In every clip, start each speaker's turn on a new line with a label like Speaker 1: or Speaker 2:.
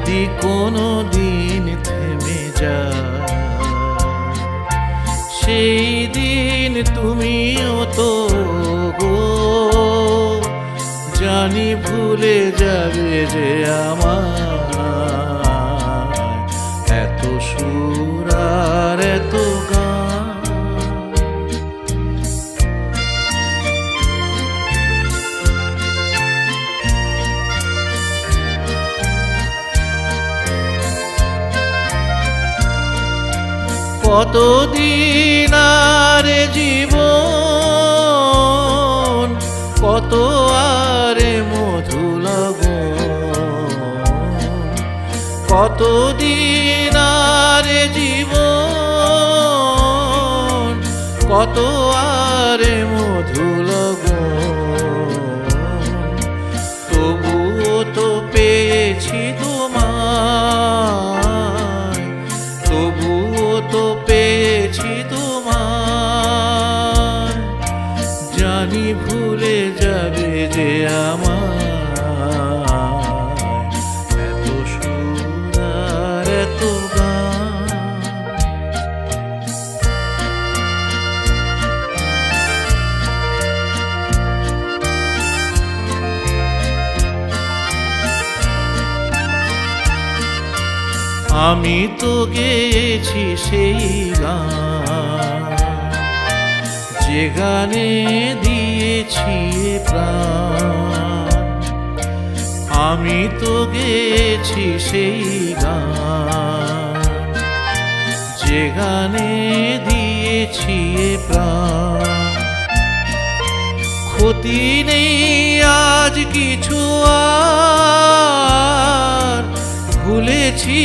Speaker 1: যদি কোনো দিন থেমে যায়, সেই দিন তুমিও তো গো জানি ভুলে যাবে যে আমার এত সুর আর এত গান। কতদিন আর জীবন, কত আরে মধু লগন, কতদিন আর জীবন, কত আরে মধু লগন। তবুও তো পেয়েছি তোমায়, তবুও তো পেয়েছি তোমায়, জানি ভুলে যাবে যে আমার এত সুর আর এত গান। আমি তো গেয়েছি সেই গান, যে গানে দিয়েছি প্রাণ। আমি তো গেয়েছি সেই গান, যে গানে দিয়েছি প্রাণ। ক্ষতি নেই আজ কিছু আর, ভুলেছি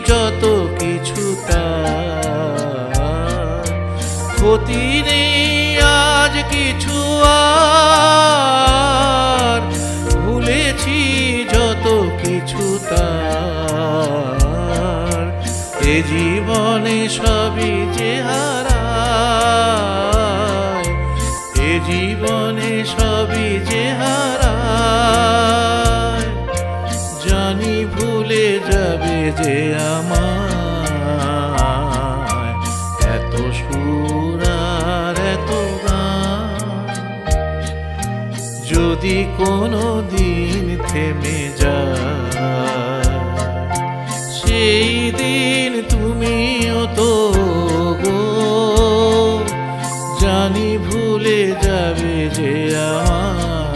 Speaker 1: যত কিছু তার। ক্ষতি নেই আজ কিছু আর, ভুলেছি যত কিছু তার। এ জীবনে সবই যে হারায়, এ জীবনে সবই যে হারায়, জানি ভুলে যাবে যে আমার এত সুর আর এত গান। যদি কোনো দিন থেমে যায়, সেই দিন তুমিও তো গো জানি ভুলে যাবে যে আমার